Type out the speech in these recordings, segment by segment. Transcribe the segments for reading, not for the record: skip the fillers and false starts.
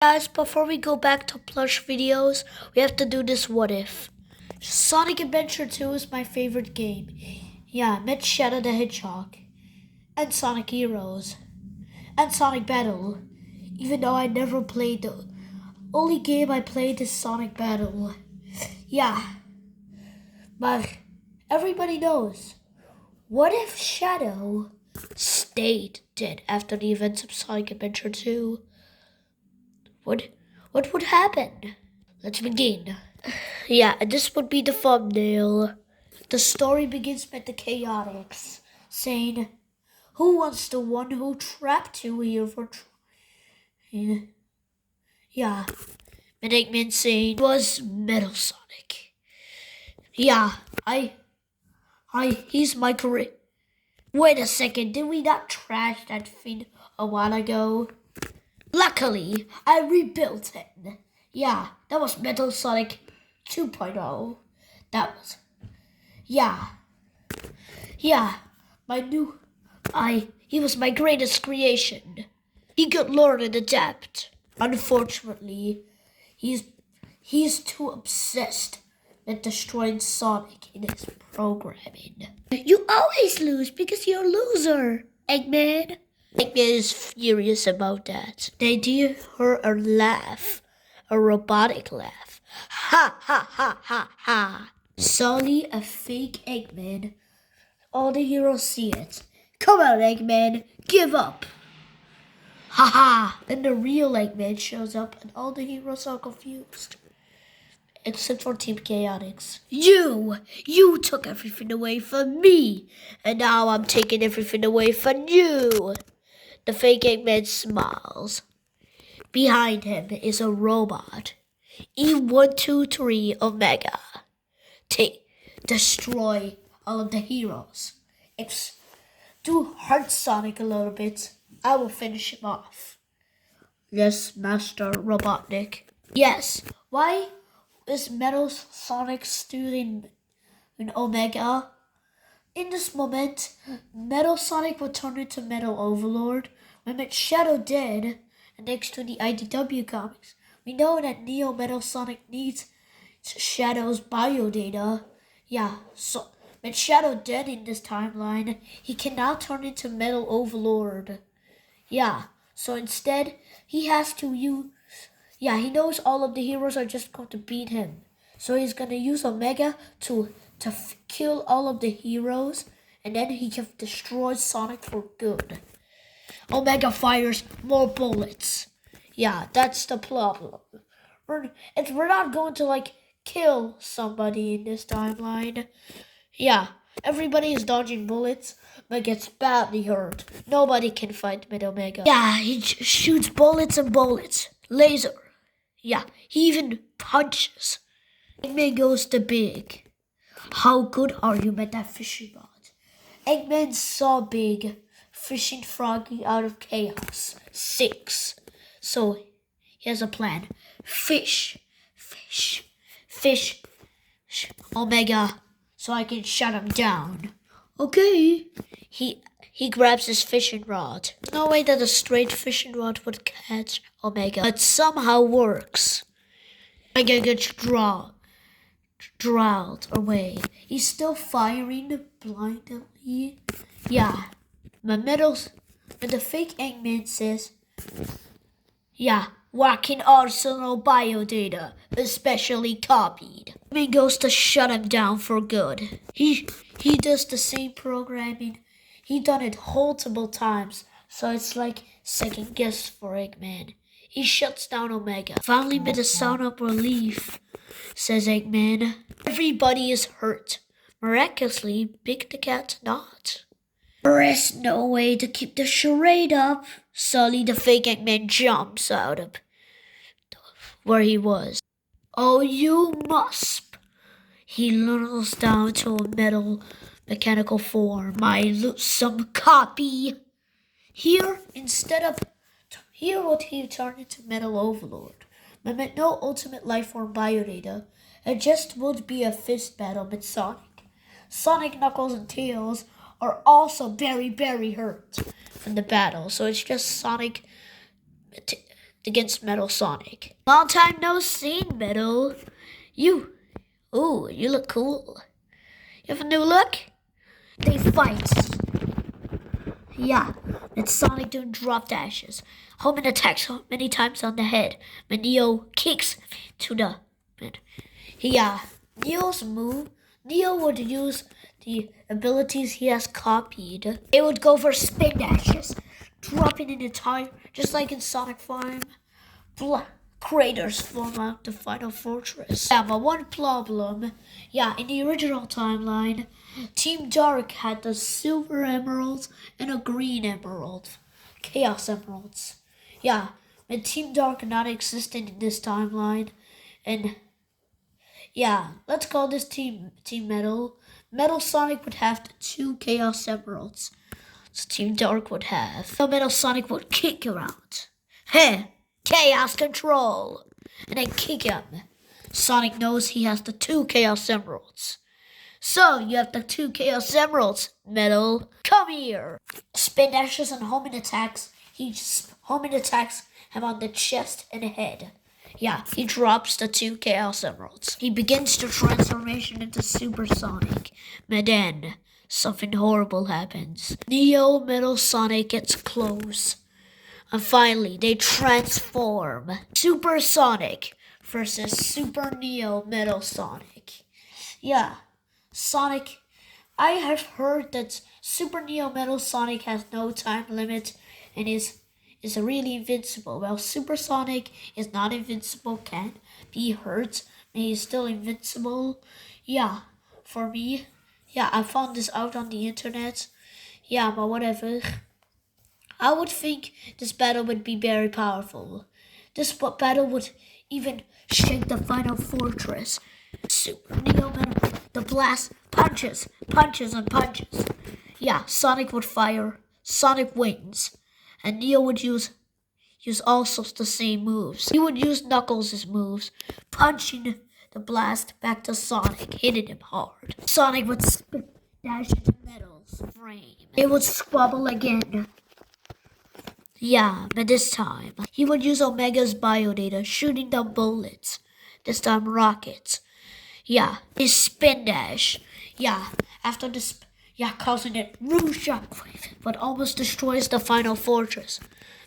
Guys, before we go back to plush videos, we have to do this what if. Sonic Adventure 2 is my favorite game. Yeah, I met Shadow the Hedgehog, and Sonic Heroes, and Sonic Battle. Even though I never played the only game I played is Sonic Battle. Yeah, but everybody knows. What if Shadow stayed dead after the events of Sonic Adventure 2? What what would happen? Let's begin. Yeah, this would be the thumbnail. The story begins with the Chaotix saying, "Who was the one who trapped you here for trying?" Yeah, and Eggman saying, "It was Metal Sonic." Yeah, he's my career. Wait a second, did we not trash that thing a while ago? Luckily, I rebuilt it. Yeah, that was Metal Sonic 2.0. That was, yeah, my new, he was my greatest creation. He could learn and adapt. Unfortunately, he's too obsessed with destroying Sonic in his programming. You always lose because you're a loser, Eggman. Eggman is furious about that. They hear her a laugh, a robotic laugh. Ha ha ha ha ha. Suddenly, a fake Eggman. All the heroes see it. Come on, Eggman, give up. Ha ha. Then the real Eggman shows up and all the heroes are confused. Except for Team Chaotix. You took everything away from me. And now I'm taking everything away from you. The fake Eggman smiles. Behind him is a robot. E123 Omega. Destroy all of the heroes. Do hurt Sonic a little bit. I will finish him off. Yes, Master Robotnik. Yes, why is Metal Sonic still in Omega? In this moment, Metal Sonic will turn into Metal Overlord. When Shadow dead, and next to the IDW comics, we know that Neo Metal Sonic needs Shadow's biodata. Yeah, so with Shadow dead in this timeline, he can now turn into Metal Overlord. Yeah, so instead, he has to use... Yeah, he knows all of the heroes are just going to beat him. So he's going to use Omega to kill all of the heroes, and then he can destroy Sonic for good. Omega fires more bullets. Yeah, that's the problem. We're not going to, kill somebody in this timeline. Yeah, everybody is dodging bullets, but gets badly hurt. Nobody can fight with Omega. Yeah, he shoots bullets and bullets. Laser. Yeah, he even punches. Eggman goes to Big. How good are you with that fishing rod? Eggman saw Big fishing Froggy out of chaos. 6. So he has a plan. Fish. Omega, so I can shut him down. Okay. He grabs his fishing rod. There's no way that a straight fishing rod would catch Omega, but somehow works. Omega gets drowned away. He's still firing blindly. Yeah. But the fake Eggman says, yeah, working arsenal biodata, especially copied. Eggman goes to shut him down for good. He does the same programming. He done it multiple times, so it's like second guess for Eggman. He shuts down Omega. Finally, with a sound of relief, says Eggman, everybody is hurt. Miraculously, Big the Cat's not. There is no way to keep the charade up. Suddenly, the fake Eggman jumps out of where he was. Oh, you must. He lurls down to a metal mechanical form. My loathsome copy. Here would he turn into Metal Overlord. But with no ultimate life form biodata, it just would be a fist battle with Sonic. Sonic, Knuckles, and Tails are also very, very hurt from the battle. So it's just Sonic against Metal Sonic. Long time no see, Metal. You look cool. You have a new look? They fight. Yeah, it's Sonic doing drop dashes. Homan attacks many times on the head, but Neo kicks to the... Yeah, Neo would use the abilities he has copied. It would go for spin dashes, dropping an entire, just like in Sonic Farm, craters form out the final fortress. Yeah, but one problem, in the original timeline, Team Dark had the silver emeralds and a green emerald, Chaos Emeralds. Yeah, but Team Dark not existent in this timeline, and let's call this Team Metal. Metal Sonic would have the 2 Chaos Emeralds. So Team Dark would have. So Metal Sonic would kick around. Hey, Chaos Control! And then kick him. Sonic knows he has the 2 Chaos Emeralds. So you have the 2 Chaos Emeralds, Metal. Come here! Spin dashes and homing attacks. Homing attacks him on the chest and head. Yeah, he drops the 2 Chaos Emeralds. He begins the transformation into Super Sonic. But then, something horrible happens. Neo Metal Sonic gets close. And finally, they transform. Super Sonic versus Super Neo Metal Sonic. Yeah, Sonic. I have heard that Super Neo Metal Sonic has no time limit and is really invincible. Well, Super Sonic is not invincible, can't be hurt, and he's still invincible. Yeah, for me. Yeah, I found this out on the internet. Yeah, but whatever. I would think this battle would be very powerful. This battle would even shake the final fortress. Super Neo Metal, the blast, punches, and punches. Yeah, Sonic would fire. Sonic wins. And Neo would use also the same moves. He would use Knuckles' moves, punching the blast back to Sonic, hitting him hard. Sonic would spin dash into Metal's frame. It would squabble again. Yeah, but this time, he would use Omega's biodata, shooting down bullets. This time, rockets. Yeah, his spin dash. Yeah, after the causing a rude shockwave, but almost destroys the final fortress.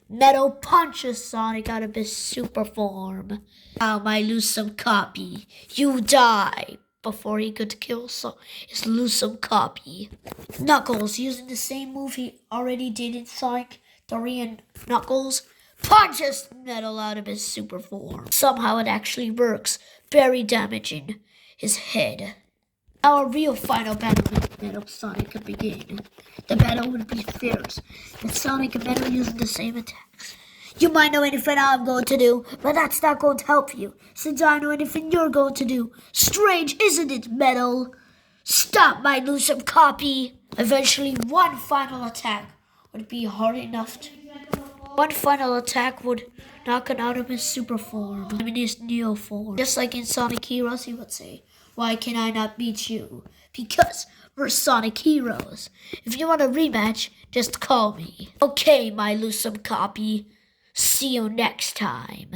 Metal punches Sonic out of his super form. Now my Lusum copy, you die! Before he could kill his Lusum copy. Knuckles, using the same move he already did in Sonic 3 and Knuckles, punches Metal out of his super form. Somehow it actually works, very damaging his head. Our real final battle with Metal Sonic could begin. The battle would be fierce, with Sonic and Metal using the same attacks. You might know anything I'm going to do, but that's not going to help you, since I know anything you're going to do. Strange, isn't it, Metal? Stop my Lusum copy! Eventually, one final attack would be hard enough to... One final attack would knock him out of his super form, his Neo form. Just like in Sonic Heroes, he would say, "Why can I not beat you? Because we're Sonic Heroes. If you want a rematch, just call me." Okay, my Lusum copy. See you next time.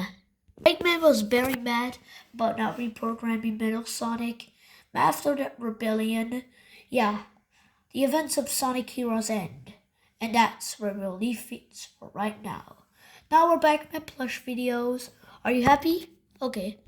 Eggman was very mad about not reprogramming Metal Sonic. After the rebellion, the events of Sonic Heroes end. And that's where we'll leave it for right now. Now we're back with plush videos. Are you happy? Okay.